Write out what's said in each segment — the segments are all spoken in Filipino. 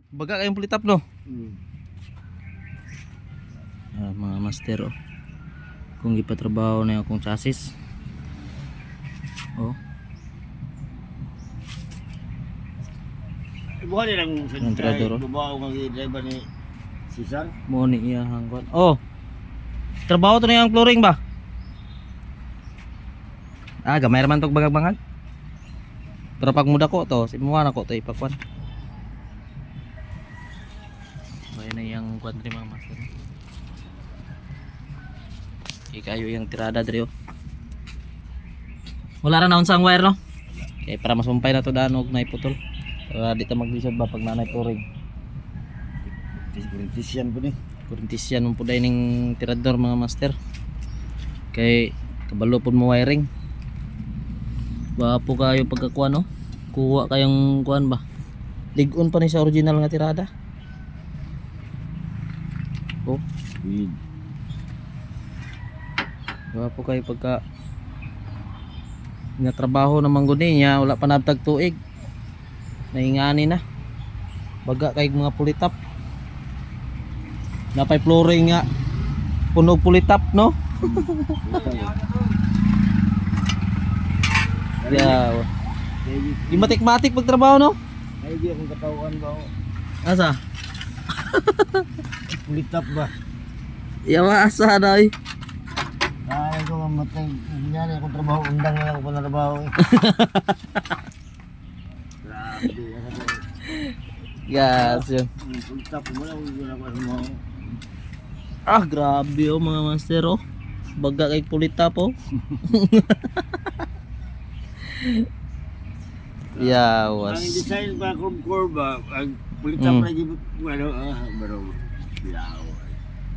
Baga kayong pulitap no. Hmm. Mga master oh. Kung gipatrabaho na akong chassis. Oh. Ibuha nilang Ang tirador, oh. Bubaw ng driver ni Cesar. Mo ni iya hanggon. Oh. Trabaho to na yung flooring ba? Gamay raman tong bagag-bangag. Pero pag muda ko to, simuha na ko to ipakwan. Bayan na yung kwan rin mga master. Kayo yung tirada dre oh. Wala ra na unsang wire no? Okay, para masumpay na to danog na iputol. Para di ta maglisod ba pag nanay flooring. Kurintisyan po ni. Kurintisyan mo po dahil ng tirador mga master. Kay kabalo po mo wiring. Wapo kayo pagkakuha no? Kuha kayong kuhan ba? Ligon pa ni sa original nga tirada. Oh. Wapo kayo pagka nga trabaho na mangguni niya, wala pa nabtag tuig. Naingani na. Baga kay mga pulitap. Napay flooring nga puno pulitap no? Yeah. Di matik-matik pagtrabaho no? Ay di akong katawan ba o. Asa? Pulitap ba? Yawa asa na eh. Ay ko mamatay. Nangyari akong trabaho. Undang na ako pa na trabaho eh. Grabe. Yes yun. Pulitap mo lang. Wala ko sa mga. Grabe oh mga master oh. Baga kay pulitap oh. Yawas. Ang design pa curve ba? Ang pulitap na yung ano. Baro. Bilaw.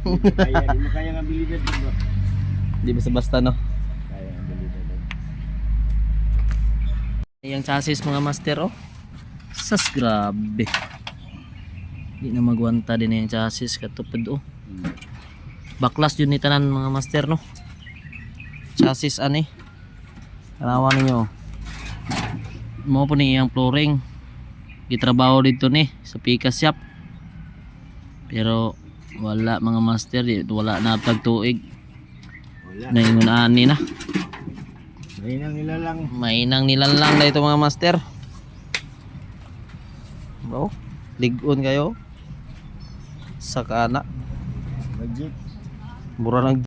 Di mo kaya nga abilidad ba? Di basta-basta no. Kaya nga abilidad. Yung chassis mga master oh. Sas grabe. Di na magwanta din yung chassis katupad oh. Baklas yun ni tanan mga master no. Chassis ani. Tanawan ninyo. Mo po ni yung flooring. Gitrabaho dito ni sa Pika shop. Pero wala mga master, wala na tagtuig. Naingon ani na. Mainang nilalang. Mainang nilalang na ito mga master. Bro, ligon kayo. Sa kana. Budget. Mura ng